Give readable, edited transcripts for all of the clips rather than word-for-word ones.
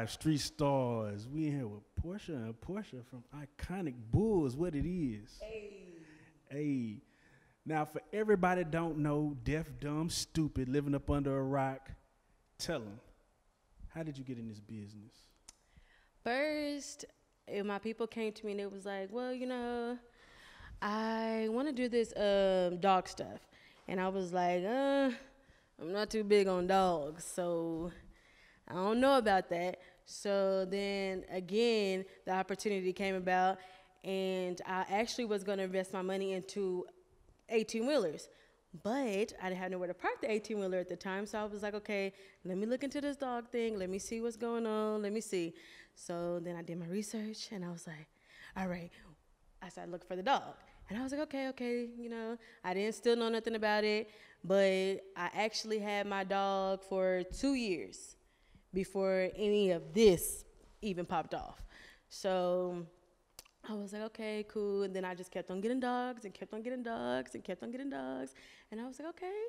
Live, Street Stars. We in here with Portia and Portia from Iconic Bulls, what it is. Hey. Now, for everybody that don't know, deaf, dumb, stupid, living up under a rock, tell them, how did you get in this business? First, my people came to me and it was like, well, you know, I want to do this dog stuff. And I was like, I'm not too big on dogs, so I don't know about that. So then again, the opportunity came about, and I actually was going to invest my money into 18-wheelers. But I didn't have nowhere to park the 18-wheeler at the time, so I was like, okay, let me look into this dog thing. Let me see what's going on. Let me see. So then I did my research, and I was like, all right. I started looking for the dog. And I was like, okay, you know, I didn't still know nothing about it, but I actually had my dog for 2 years before any of this even popped off. So I was like, okay, cool. And then I just kept on getting dogs and kept on getting dogs and kept on getting dogs. And I was like, okay,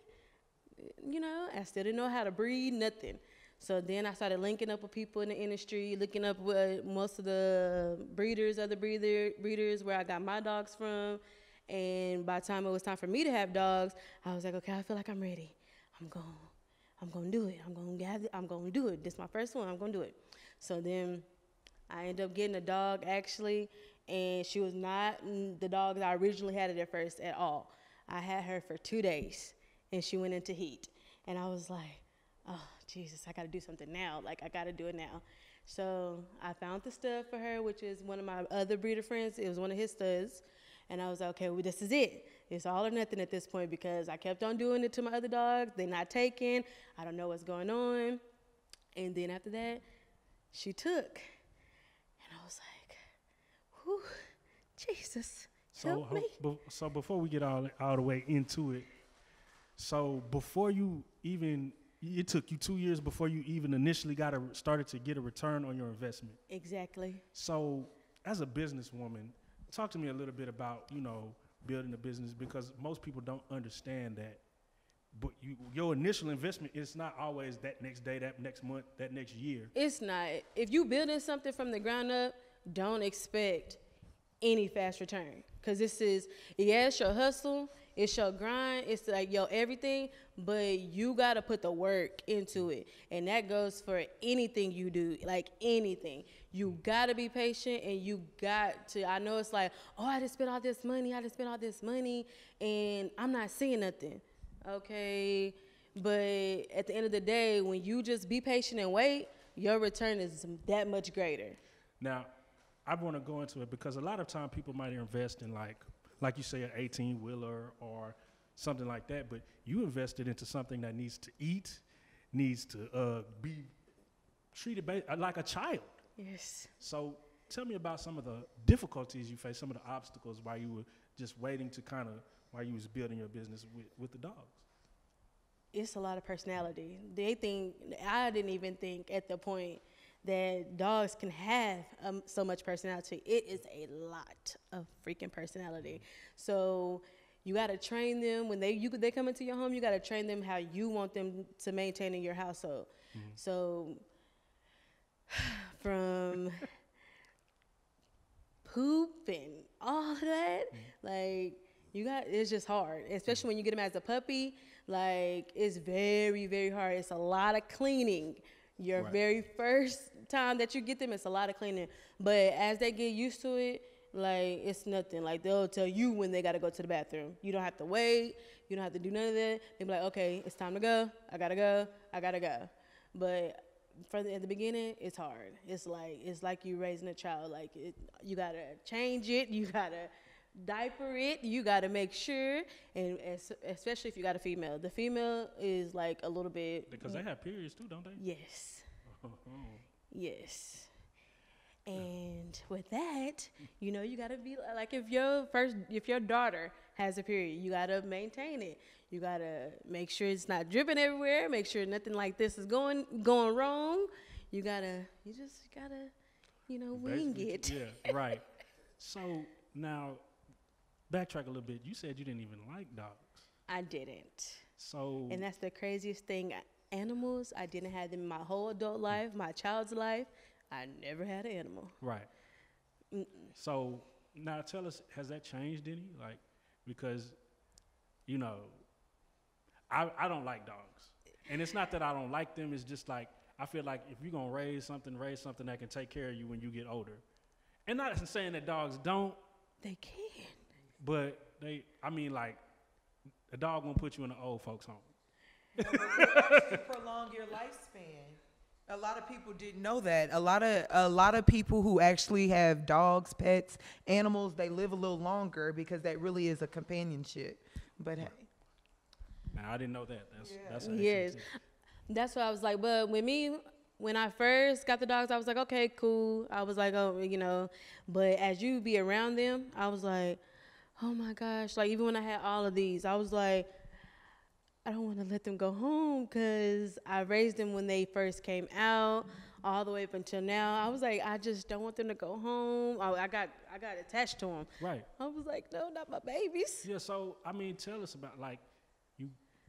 you know, I still didn't know how to breed, nothing. So then I started linking up with people in the industry, looking up with most of the breeders, other breeders where I got my dogs from. And by the time it was time for me to have dogs, I was like, okay, I feel like I'm ready. I'm going to do it. I'm going to do it. This is my first one. I'm going to do it. So then I ended up getting a dog, actually, and she was not the dog that I originally had at first at all. I had her for 2 days, and she went into heat. And I was like, oh, Jesus, I got to do something now. Like, I got to do it now. So I found the stud for her, which is one of my other breeder friends. It was one of his studs. And I was like, okay, well, this is it. It's all or nothing at this point because I kept on doing it to my other dogs. They're not taking. I don't know what's going on. And then after that, she took. And I was like, whew, Jesus, help me. So before we get all the way into it, so before you even, it took you 2 years before you even initially started to get a return on your investment. Exactly. So as a businesswoman, talk to me a little bit about, you know, building a business, because most people don't understand that. But your initial investment is not always that next day, that next month, that next year. It's not. If you building something from the ground up, don't expect any fast return. Because this is, yeah, it's your hustle, it's your grind, it's like your everything, but you got to put the work into it. And that goes for anything you do, like anything. You got to be patient, and you got to, I know it's like, oh, I just spent all this money, and I'm not seeing nothing. Okay, but at the end of the day, when you just be patient and wait, your return is that much greater. Now, I want to go into it because a lot of time people might invest in like you say, an 18-wheeler or something like that, but you invested into something that needs to eat, needs to be treated like a child. Yes. So tell me about some of the difficulties you faced, some of the obstacles while you were just waiting to while you was building your business with the dogs. It's a lot of personality. I didn't even think at the point that dogs can have so much personality. It is a lot of freaking personality. So you got to train them. When they come into your home, you got to train them how you want them to maintain in your household. Mm-hmm. So from poop and all that, like, it's just hard, especially when you get them as a puppy. Like, it's very, very hard. It's a lot of cleaning. Your very first time that you get them, it's a lot of cleaning. But as they get used to it, like, it's nothing. Like, they'll tell you when they got to go to the bathroom. You don't have to wait. You don't have to do none of that. They'll be like, okay, it's time to go. I got to go. But at the beginning, it's hard. It's like you raising a child. Like, you got to change it. You got to diaper it. You got to make sure, and especially if you got a female. The female is like a little bit, because they have periods too, don't they? Yes. Yes. And with that, you know, you got to be like, if your daughter has a period, you got to maintain it. You got to make sure it's not dripping everywhere, make sure nothing like this is going wrong. You just got to, you know, wing it. Yeah, right. So now, backtrack a little bit. You said you didn't even like dogs. I didn't. So. And that's the craziest thing. Animals, I didn't have them my whole adult life, my child's life. I never had an animal. Right. So now tell us, has that changed any? Like, because, you know, I don't like dogs. And it's not that I don't like them. It's just like, I feel like if you're going to raise something that can take care of you when you get older. And not saying that dogs don't. They can. But like, a dog won't put you in an old folks' home. No, but they actually prolong your lifespan. A lot of people didn't know that. A lot of people who actually have dogs, pets, animals, they live a little longer because that really is a companionship. But hey. Now, I didn't know that. That's yes. That's what I was like. But when I first got the dogs, I was like, okay, cool. I was like, oh, you know. But as you be around them, I was like, oh my gosh. Like, even when I had all of these, I was like, I don't want to let them go home because I raised them when they first came out all the way up until now. I was like, I just don't want them to go home. I got attached to them. Right. I was like, no, not my babies. Yeah, so, I mean, tell us about, like,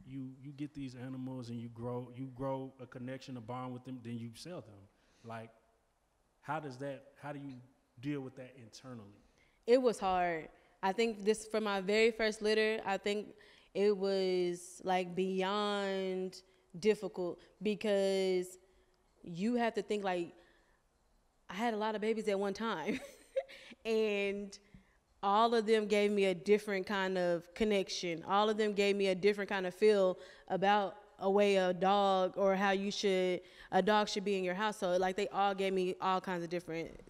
you get these animals and you grow a connection, a bond with them, then you sell them. Like, how do you deal with that internally? It was hard. I think this, for my very first litter, I think it was like beyond difficult because you have to think like, I had a lot of babies at one time and all of them gave me a different kind of connection. All of them gave me a different kind of feel about a way a dog or how a dog should be in your household. Like they all gave me all kinds of different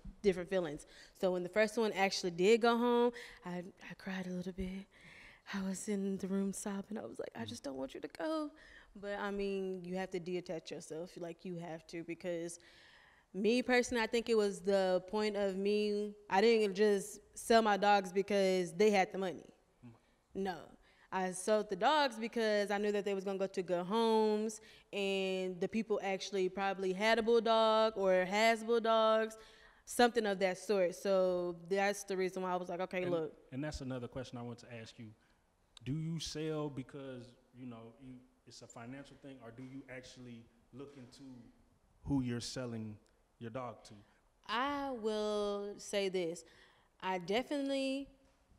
feelings. So when the first one actually did go home, I cried a little bit. I was in the room sobbing. I was like, I just don't want you to go. But I mean, you have to detach yourself. Like you have to, because me personally, I think it was the point of me, I didn't just sell my dogs because they had the money. No. I sold the dogs because I knew that they was going to go to good homes and the people actually probably had a bulldog or has bulldogs, something of that sort. So that's the reason why I was like, okay, look. And that's another question I want to ask you. Do you sell because, you know, it's a financial thing, or do you actually look into who you're selling your dog to? I will say this. I definitely,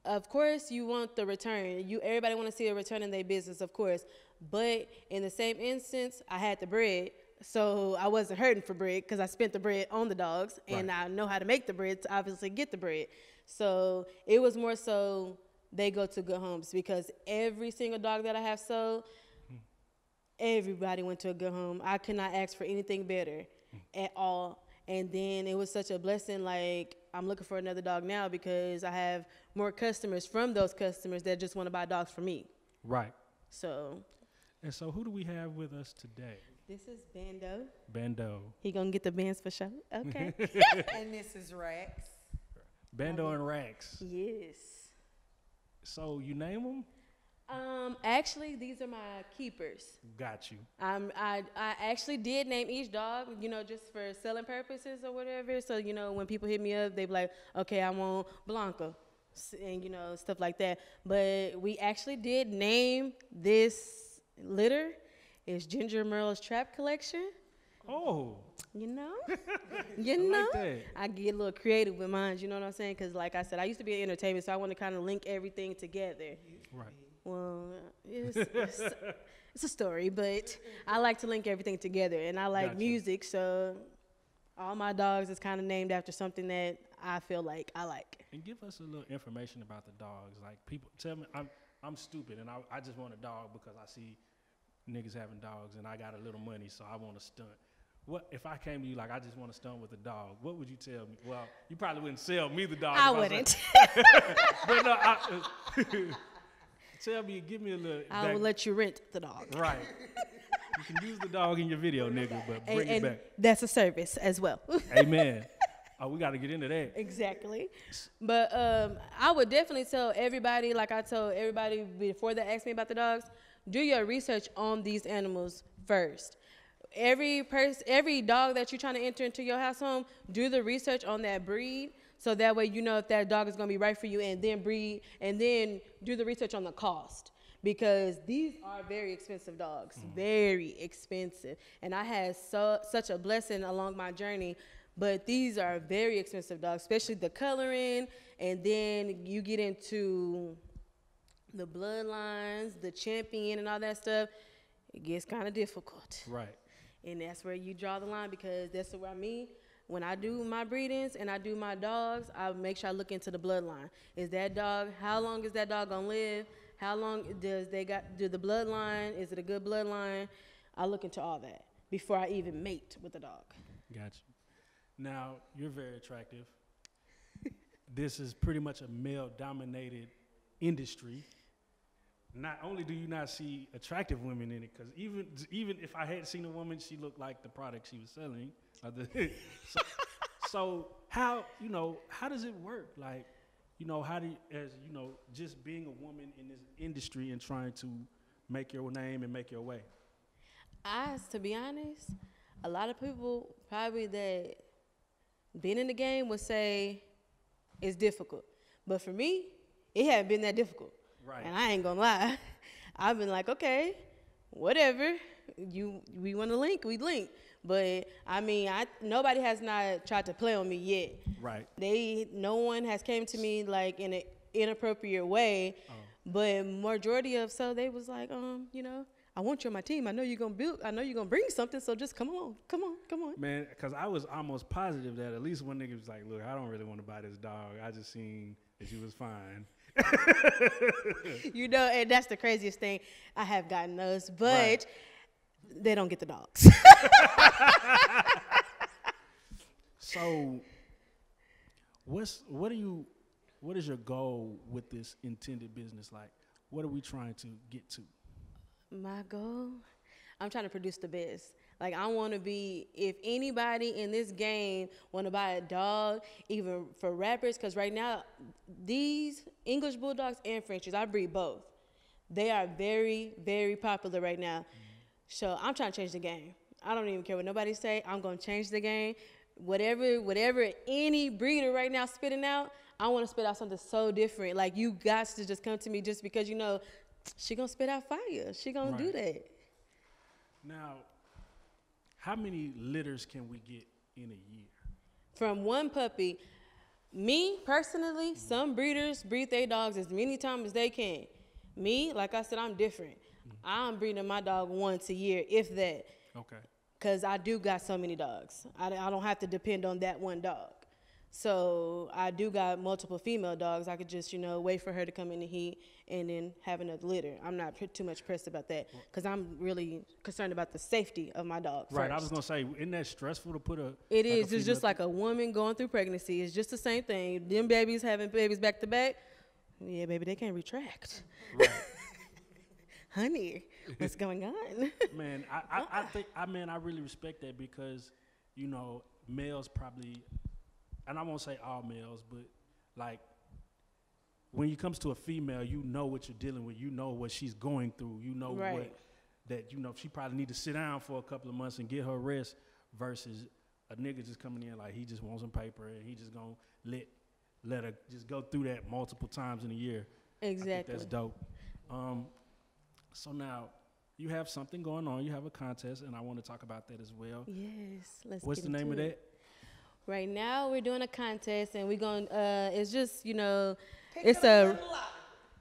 of course, you want the return. Everybody want to see a return in their business, of course. But in the same instance, I had the bread, so I wasn't hurting for bread because I spent the bread on the dogs, and I know how to make the bread to obviously get the bread. So it was more so they go to good homes because every single dog that I have sold, everybody went to a good home. I could not ask for anything better at all. And then it was such a blessing. Like, I'm looking for another dog now because I have more customers from those customers that just want to buy dogs from me. Right. So. And so who do we have with us today? This is Bando. Bando. He gonna get the bands for sure. Okay. And this is Rex. Bando and Rex. Yes. So you name them? Actually, these are my keepers. Got you. I actually did name each dog, you know, just for selling purposes or whatever. So, you know, when people hit me up, they be like, okay, I want Blanca and, you know, stuff like that. But we actually did name this litter. It's Ginger Merle's Trap Collection. Oh. You know? Like that. I get a little creative with mine, you know what I'm saying? Because, like I said, I used to be in entertainment, so I want to kind of link everything together. Right. Well, it's a story, but I like to link everything together, and I like music, so all my dogs is kind of named after something that I feel like I like. And give us a little information about the dogs. Like, people tell me, I'm stupid, and I just want a dog because I see niggas having dogs, and I got a little money, so I want to stunt. What if I came to you like, I just want to stunt with a dog? What would you tell me? Well, you probably wouldn't sell me the dog. I wouldn't. But no, tell me, give me a little. I will let you rent the dog. Right. You can use the dog in your video, nigga, but bring it back. That's a service as well. Amen. Oh, we got to get into that. Exactly. But I would definitely tell everybody, like I told everybody before they asked me about the dogs, do your research on these animals first. Every dog that you're trying to enter into your house home, do the research on that breed, so that way you know if that dog is going to be right for you, and then breed, and then do the research on the cost, because these are very expensive dogs, very expensive. And I had such a blessing along my journey. But these are very expensive dogs, especially the coloring, and then you get into the bloodlines, the champion, and all that stuff. It gets kind of difficult. Right. And that's where you draw the line, because that's what I mean. When I do my breedings and I do my dogs, I make sure I look into the bloodline. Is that dog, how long is that dog gonna live? How long do the bloodline, is it a good bloodline? I look into all that before I even mate with the dog. Gotcha. Now, you're very attractive. This is pretty much a male-dominated industry. Not only do you not see attractive women in it, because even if I had seen a woman, she looked like the product she was selling. So how does it work? Like, how do you, just being a woman in this industry and trying to make your name and make your way? To be honest, a lot of people probably that been in the game would say it's difficult. But for me, it hadn't been that difficult. Right. And I ain't gonna lie. I've been like, okay, whatever. We want to link, we link. But I mean, nobody has not tried to play on me yet. Right. No one has came to me like in an inappropriate way. Oh. But majority of they was like, I want you on my team. I know you're gonna bring something. So just come on. Man, because I was almost positive that at least one nigga was like, look, I don't really want to buy this dog. I just seen that she was fine. And that's the craziest thing. I have gotten those, but right. They don't get the dogs. So, what is your goal with this intended business? Like, what are we trying to get to? My goal, I'm trying to produce the best. Like, I want to be, if anybody in this game want to buy a dog, even for rappers, because right now, these English Bulldogs and Frenchies, I breed both. They are very, very popular right now. So I'm trying to change the game. I don't even care what nobody say. I'm going to change the game. Whatever any breeder right now spitting out, I want to spit out something so different. Like, you got to just come to me just because, she going to spit out fire. She going to do that. Now, how many litters can we get in a year? From one puppy. Me, personally, some breeders breed their dogs as many times as they can. Me, like I said, I'm different. I'm breeding my dog once a year, if that. Okay. Because I do got so many dogs. I don't have to depend on that one dog. So I do got multiple female dogs. I could just, wait for her to come in the heat and then have another litter. I'm not too much pressed about that because I'm really concerned about the safety of my dog Right. first. I was going to say, isn't that stressful to put a... It is. It's just like a woman going through pregnancy. It's just the same thing. Them babies having babies back to back. Yeah, baby, they can't retract. Right. Honey, what's going on? Man, I really respect that because, males probably, and I won't say all males, but like when it comes to a female, you know what you're dealing with. You know what she's going through. You know she probably need to sit down for a couple of months and get her rest versus a nigga just coming in like he just wants some paper and he just gonna let her just go through that multiple times in a year. Exactly. I think that's dope. So now you have something going on. You have a contest, and I want to talk about that as well. Yes, What's the name of that? Right now, we're doing a contest, and we're going. It's just Pick it's a a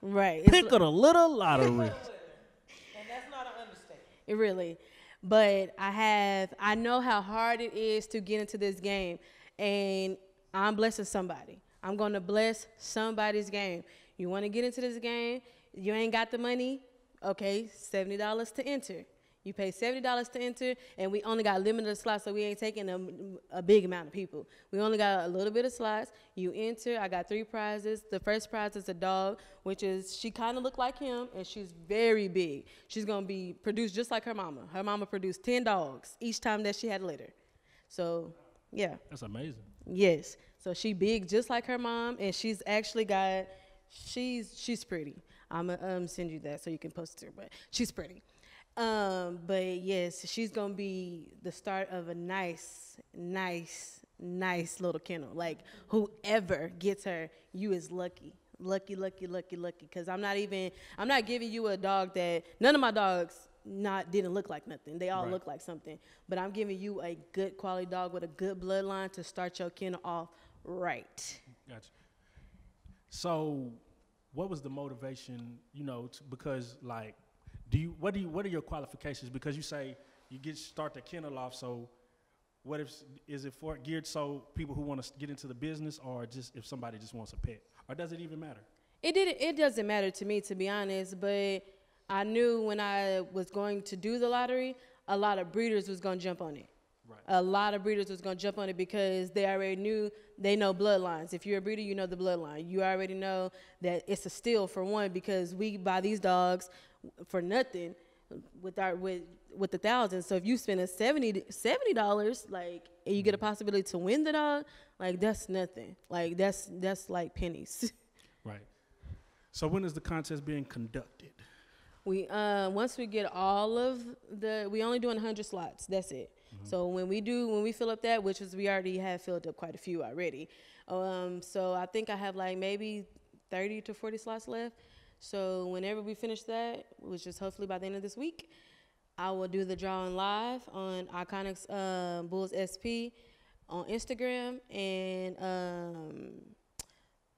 right. Pick of a little lottery. And that's not an understatement. It really, but I know how hard it is to get into this game, and I'm blessing somebody. I'm going to bless somebody's game. You want to get into this game? You ain't got the money. Okay, $70 to enter. You pay $70 to enter, and we only got limited slots, so we ain't taking a big amount of people. We only got a little bit of slots. You enter. I got 3 prizes. The first prize is a dog, which is, she kind of look like him, and she's very big. She's going to be produced just like her mama. Her mama produced 10 dogs each time that she had litter. So, yeah. That's amazing. Yes. So she big just like her mom, and she's actually got, she's pretty. I'm gonna send you that so you can post her, but she's pretty. But yes, she's gonna be the start of a nice little kennel. Like, whoever gets her, you is lucky. Cause I'm not giving you a dog that, none of my dogs didn't look like nothing. They all Right. look like something. But I'm giving you a good quality dog with a good bloodline to start your kennel off right. Gotcha. So, what was the motivation? You know, because like, what are your qualifications? Because you say you start the kennel off. So, is it geared so people who want to get into the business, or just if somebody just wants a pet, or does it even matter? It doesn't matter to me, to be honest. But I knew when I was going to do the lottery, a lot of breeders was gonna jump on it. Right. A lot of breeders was gonna jump on it because they already knew, they know bloodlines. If you're a breeder, you know the bloodline. You already know that it's a steal for one, because we buy these dogs for nothing with the thousands. So if you spend $70, like, and you get a possibility to win the dog, like, that's nothing. Like, that's like pennies. Right. So when is the contest being conducted? We once we get all of we only doing 100 slots. That's it. So when we fill up that, which is, we already have filled up quite a few already. So I think I have like maybe 30 to 40 slots left. So whenever we finish that, which is hopefully by the end of this week, I will do the drawing live on Iconic Bulls SP on Instagram, and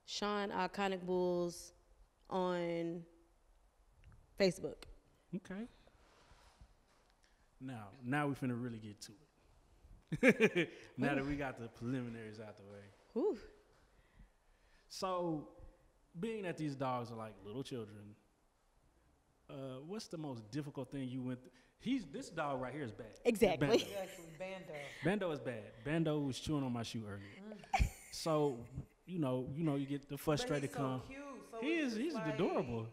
Sean Iconic Bulls on Facebook. Okay. Now we finna really get to it. Now that we got the preliminaries out the way. Whew. So, being that these dogs are like little children, what's the most difficult thing you went through? This dog right here is bad. Exactly. Bando. Exactly, Bando. Bando is bad. Bando was chewing on my shoe earlier. So, you get the frustrated But he's come. so cute. So He's adorable.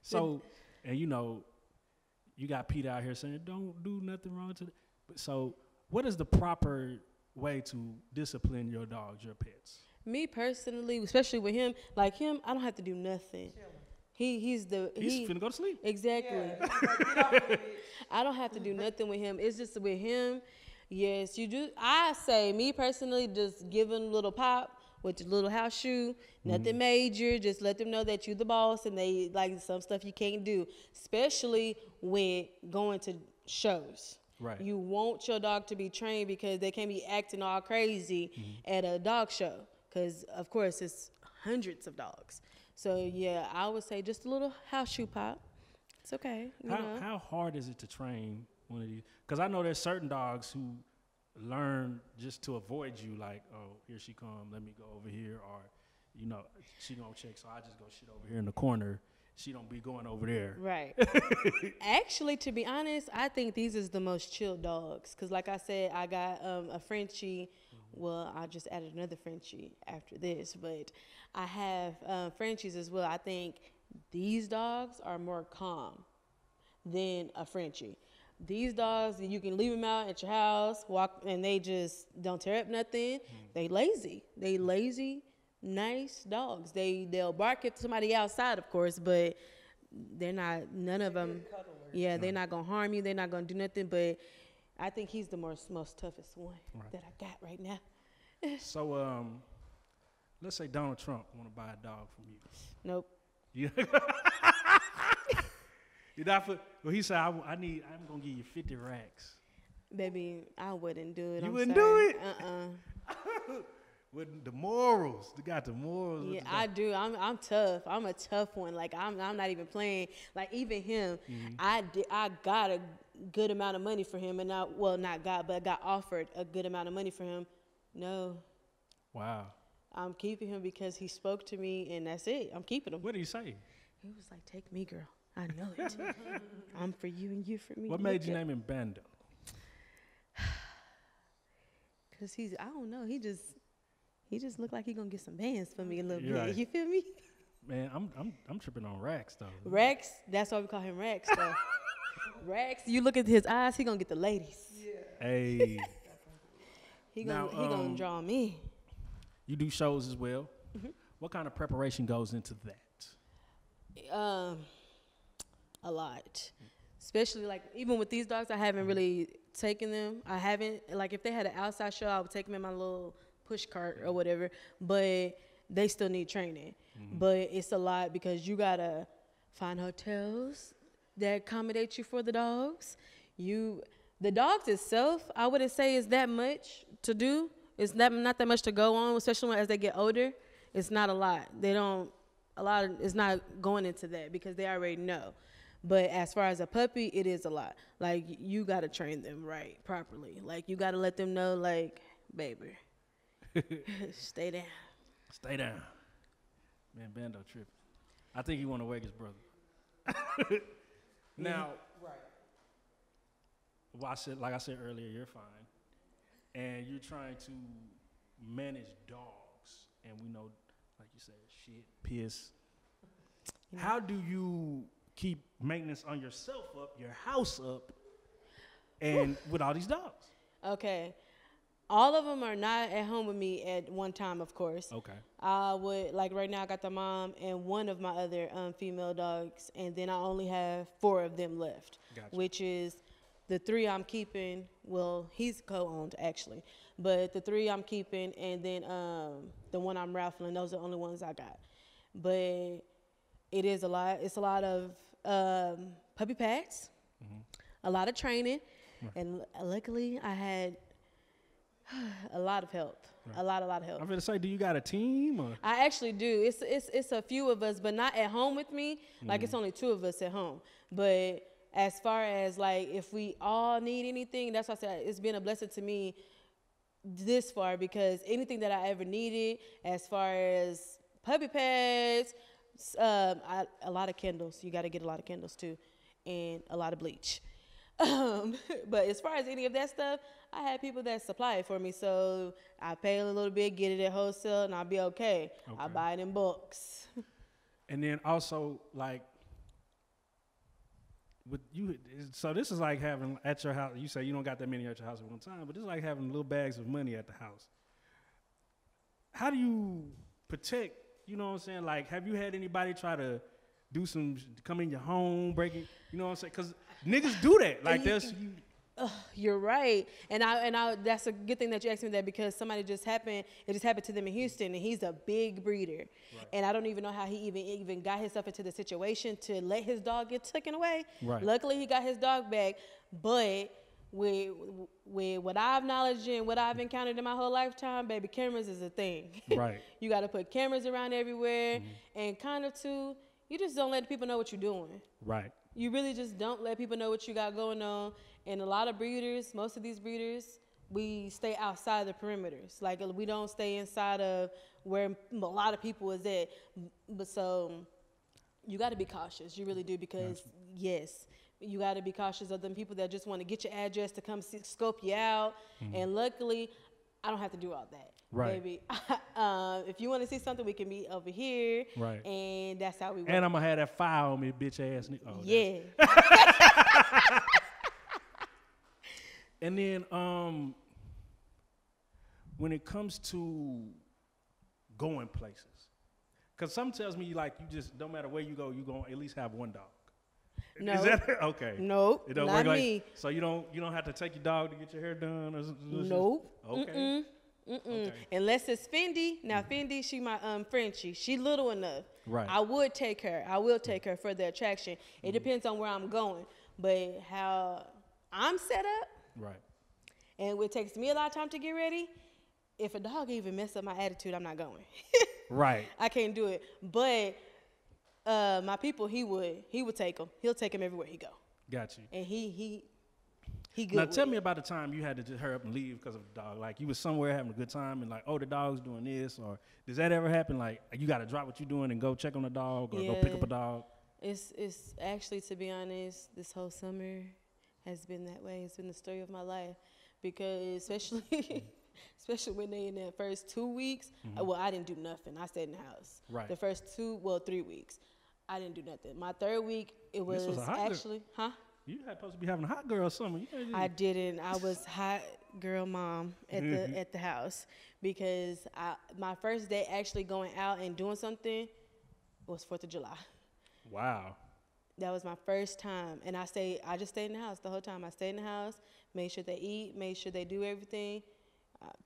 So, and you got Pete out here saying, don't do nothing wrong to So, what is the proper way to discipline your dogs, your pets? Me personally, especially with him, like him, I don't have to do nothing. He's finna go to sleep. Exactly. Yeah. Like, get off of it. I don't have to do nothing with him. It's just with him. Yes, you do. I say, me personally, just give him a little pop with your little house shoe. Nothing major. Just let them know that you the boss, and they like some stuff you can't do, especially when going to shows. Right. You want your dog to be trained because they can't be acting all crazy at a dog show. Because of course it's hundreds of dogs. So yeah, I would say just a little house shoe pop. It's okay. You know? How hard is it to train one of these? Because I know there's certain dogs who learn just to avoid you, like, oh, here she come, let me go over here, or, she gonna check, so I just go shit over here in the corner. She don't be going over there. Right. Actually, to be honest, I think these is the most chill dogs. Because like I said, I got a Frenchie. Well, I just added another Frenchie after this. But I have Frenchies as well. I think these dogs are more calm than a Frenchie. These dogs, you can leave them out at your house, walk, and they just don't tear up nothing. They lazy, nice dogs. They'll bark at somebody outside, of course, but they're not, none of them. Yeah, they're not gonna harm you. They're not gonna do nothing. But I think he's the most toughest one that I got right now. So, let's say Donald Trump want to buy a dog from you. Nope. Yeah. Well, he said, I'm gonna give you 50 racks. Baby, I wouldn't do it. You I'm wouldn't sorry. do it? With the morals, they got the morals. Yeah, I do. I'm tough. I'm a tough one. Like I'm not even playing. Like even him, I got a good amount of money for him, and not got, but I got offered a good amount of money for him. No. Wow. I'm keeping him because he spoke to me, and that's it. I'm keeping him. What did he say? He was like, "Take me, girl. I know it. I'm for you, and you for me." What made you name him Bando? Cause I don't know. He just looked like he gonna get some bands for me a little bit. Right. You feel me? Man, I'm tripping on Rex though. Rex, that's why we call him Rex though. Rex, you look at his eyes, he gonna get the ladies. Yeah. Hey. He gonna draw me. You do shows as well. What kind of preparation goes into that? A lot. Especially like even with these dogs, I haven't really taken them. I haven't, like if they had an outside show, I would take them in my little push cart or whatever, but they still need training. But it's a lot because you gotta find hotels, that accommodate you for the dogs. The dogs itself, I wouldn't say is that much to do. It's not that much to go on, especially as they get older. It's not a lot. It's not going into that because they already know. But as far as a puppy, it is a lot. Like, you got to train them right, properly. Like, you got to let them know, like, baby, stay down. Stay down. Man, Bando tripping. I think he want to wake his brother. Now, right. Well, like I said earlier, you're fine. And you're trying to manage dogs. And we know, like you said, shit, piss. How do you keep maintenance on yourself up, your house up, and with all these dogs? Okay. All of them are not at home with me at one time, of course. Okay. I would, like right now I got the mom and one of my other female dogs, and then I only have 4 of them left, Gotcha. Which is the 3 I'm keeping. Well, he's co-owned actually, but the 3 I'm keeping, and then the one I'm raffling, those are the only ones I got. But it is a lot. It's a lot of puppy pads, a lot of training, and luckily I had a lot of help. Right. A lot of help. I'm gonna say, do you got a team? Or? I actually do. It's a few of us, but not at home with me. Like, it's only 2 of us at home. But as far as, like, if we all need anything, that's why I said it's been a blessing to me this far, because anything that I ever needed, as far as puppy pads, a lot of candles. You got to get a lot of candles too, and a lot of bleach. But as far as any of that stuff, I had people that supply it for me. So I pay a little bit, get it at wholesale, and I'll be okay. I buy it in bulks. And then also, like, with you, so this is like having at your house, you say you don't got that many at your house at one time, but this is like having little bags of money at the house. How do you protect, you know what I'm saying? Like, have you had anybody try to come in your home, break it, you know what I'm saying? Because niggas do that. Like, you're right, and I that's a good thing that you asked me that, because it just happened to them in Houston, and he's a big breeder, right. And I don't even know how he even got himself into the situation to let his dog get taken away. Right. Luckily, he got his dog back, but with what I've knowledge and what I've encountered in my whole lifetime, baby, cameras is a thing. Right. You got to put cameras around everywhere, and kind of too, you just don't let people know what you're doing. Right. You really just don't let people know what you got going on. And a lot of breeders, most of these breeders, we stay outside the perimeters. Like, we don't stay inside of where a lot of people is at. But so you got to be cautious. You really do, because yes, you got to be cautious of them people that just want to get your address to come scope you out. And luckily, I don't have to do all that. Right. Baby, if you want to see something, we can meet over here. Right. And that's how we work. And I'm going to have that file on me, bitch ass nigga. Oh, yeah. And then when it comes to going places, because some tells me, like, you just, no matter where you go, you're going to at least have one dog. No. Is that okay? Nope. It don't not work me. Like, so you don't have to take your dog to get your hair done? Or nope. Okay. Okay. Unless it's Fendi. Now, Fendi, she my Frenchie. She little enough. Right. I would take her. I will take her for the attraction. It depends on where I'm going. But how I'm set up. Right. And it takes me a lot of time to get ready. If a dog even mess up my attitude, I'm not going. Right. I can't do it. But my people, he would take him. He'll take him everywhere he go. Got you. And he good. Now tell me about the time you had to just hurry up and leave because of the dog. Like, you was somewhere having a good time and like, oh, the dog's doing this, or does that ever happen? Like, you got to drop what you're doing and go check on the dog, or go pick up a dog? It's actually, to be honest, this whole summer has been that way. It's been the story of my life, because especially when they in the first 2 weeks, well, I didn't do nothing. I stayed in the house. Right. The first 3 weeks, I didn't do nothing. My 3rd week, it was actually, You had supposed to be having a hot girl summer. I didn't. I was hot girl mom at the house, because my first day actually going out and doing something was 4th of July. Wow. That was my first time, and I just stayed in the house the whole time. I stayed in the house, made sure they eat, made sure they do everything.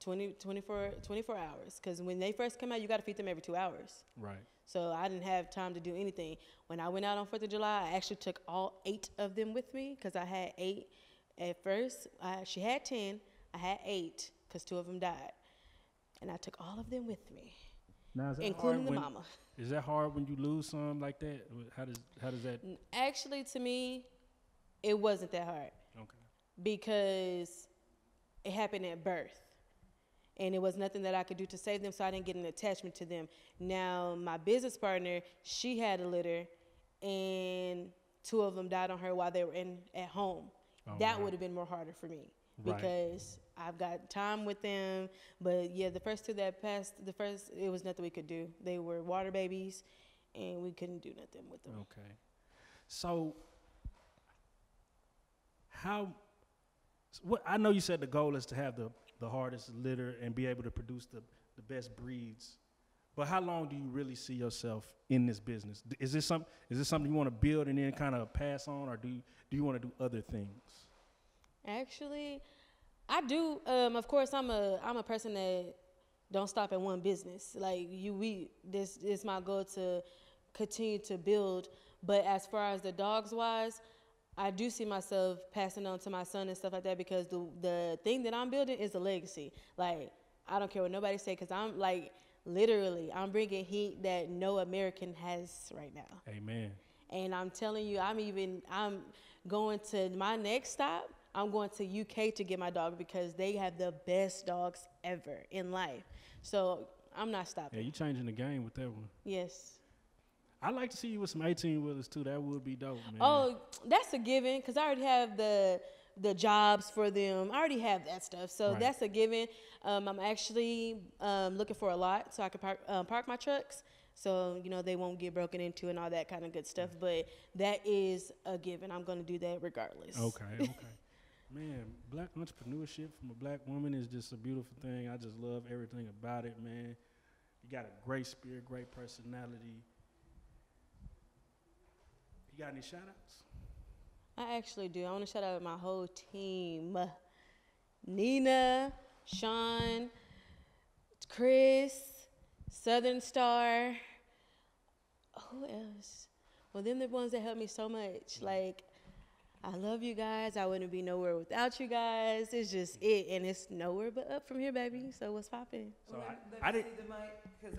24 hours. Because when they first come out, you got to feed them every 2 hours. Right. So I didn't have time to do anything. When I went out on 4th of July, I actually took all 8 of them with me because I had 8 at first. She had 10. I had 8 because 2 of them died. And I took all of them with me, now, is that including the mama. Is that hard when you lose some like that? How does that? Actually, to me, it wasn't that hard. Okay. Because it happened at birth. And it was nothing that I could do to save them, so I didn't get an attachment to them. Now, my business partner, she had a litter, and 2 of them died on her while they were at home. Oh, that wow. would have been more harder for me Right. because I've got time with them. But, yeah, the first 2 that passed, it was nothing we could do. They were water babies, and we couldn't do nothing with them. Okay. So, I know you said the goal is to have the hardest litter and be able to produce the best breeds. But how long do you really see yourself in this business? Is this something you want to build and then kind of pass on, or do you want to do other things? Actually, I do. Of course, I'm a person that don't stop at one business. Like this is my goal to continue to build. But as far as the dogs wise, I do see myself passing on to my son and stuff like that because the thing that I'm building is a legacy. Like, I don't care what nobody say because I'm like, literally, I'm bringing heat that no American has right now. Amen. And I'm telling you, I'm going to my next stop. I'm going to UK to get my dog because they have the best dogs ever in life. So I'm not stopping. Yeah, you changing the game with that one. Yes. I'd like to see you with some 18-wheelers too. That would be dope, man. Oh, that's a given because I already have the jobs for them. I already have that stuff, so Right. that's a given. I'm actually looking for a lot so I can park my trucks, so they won't get broken into and all that kind of good stuff. But that is a given. I'm going to do that regardless. Okay. Man, black entrepreneurship from a black woman is just a beautiful thing. I just love everything about it, man. You got a great spirit, great personality. You got any shout-outs? I actually do. I want to shout out my whole team. Nina, Sean, Chris, Southern Star. Who else? Well, them the ones that helped me so much. Like, I love you guys. I wouldn't be nowhere without you guys. It's just it, and it's nowhere but up from here, baby. So what's popping? So Let me see the mic because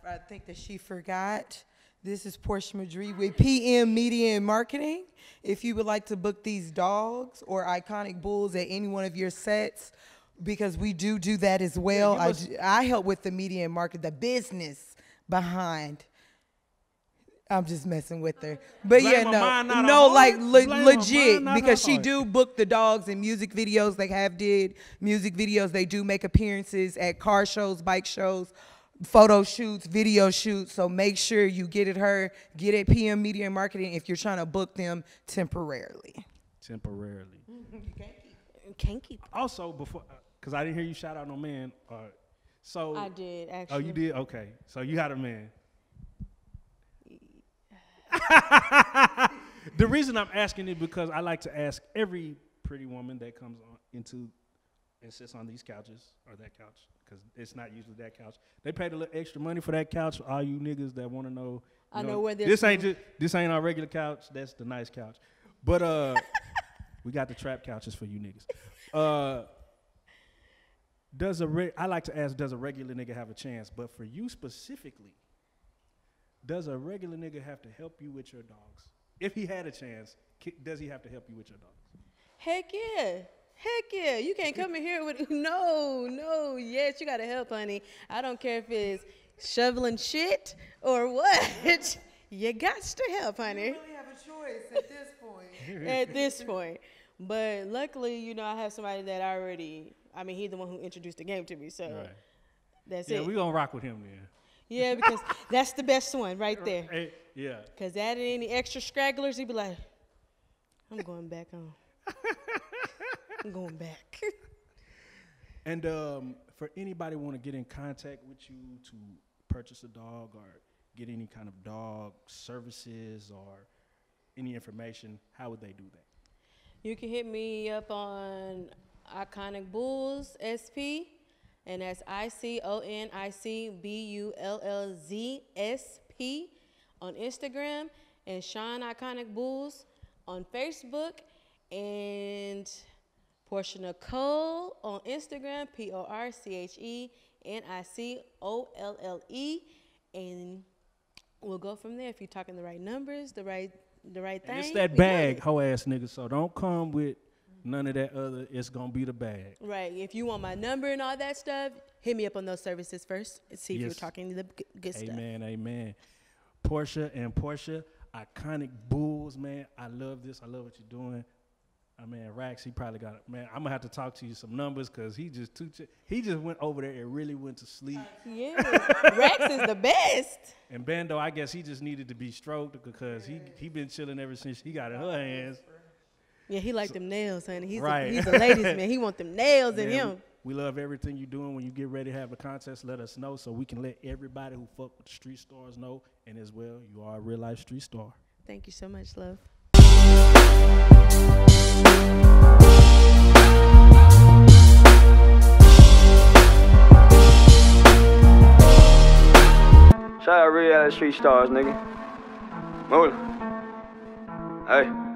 I think that she forgot. This is Porche Madrid with PM Media and Marketing. If you would like to book these dogs or Iconic Bulls at any one of your sets, because we do that as well. I help with the media and market, the business behind. I'm just messing with her. But Blame yeah, her, no, like Blame legit, her, because she heart. do book the dogs in music videos. They have did music videos. They do make appearances at car shows, bike shows, photo shoots, video shoots. So make sure you get at her, get at PM Media and Marketing if you're trying to book them temporarily. Temporarily. Can't keep. Also, before, because I didn't hear you shout out no man. So I did actually. Oh, you did? Okay. So you had a man. The reason I'm asking it because I like to ask every pretty woman that comes on into and sits on these couches or that couch, because it's not usually that couch. They paid a little extra money for that couch. All you niggas that want to know, I know where this ain't our regular couch. That's the nice couch. But we got the trap couches for you niggas. I like to ask, does a regular nigga have a chance? But for you specifically, does a regular nigga have to help you with your dogs? If he had a chance, does he have to help you with your dogs? Heck yeah. Heck yeah. You can't come in here with, no. Yes, you got to help, honey. I don't care if it's shoveling shit or what. You got to help, honey. You really have a choice at this point. At this point. But luckily, I have somebody that he's the one who introduced the game to me. So Right. That's it. Yeah, we going to rock with him then. Yeah, because that's the best one right there. Hey, yeah. Because adding any extra stragglers, he'd be like, I'm going back home. I'm going back. And for anybody want to get in contact with you to purchase a dog or get any kind of dog services or any information, how would they do that? You can hit me up on Iconic Bulls SP And that's ICONICBULLZSP on Instagram, and Shine Iconic Bulls on Facebook, and Porche Nicole on Instagram, PorcheNicolle, and we'll go from there. If you're talking the right numbers, the right thing. And it's that bag, hoe ass nigga. So don't come with none of that other. It's gonna be the bag. Right. If you want my number and all that stuff, hit me up on those services first and see if you're talking the good stuff. Amen, amen. Porche and Porche, Iconic Bulls, man. I love this. I love what you're doing. I mean, Rax, he probably got it. Man, I'm gonna have to talk to you some numbers because he just went over there and really went to sleep. Yeah, Rax is the best. And Bando, I guess he just needed to be stroked because he been chilling ever since he got in her hands. Yeah, he like them nails, honey. He's right. He's a ladies man. He want them nails in him. We love everything you're doing. When you get ready to have a contest, let us know so we can let everybody who fuck with the street stars know. And as well, you are a real life street star. Thank you so much, love. Shout out Reallyfe Street Stars, nigga. Move. Hey.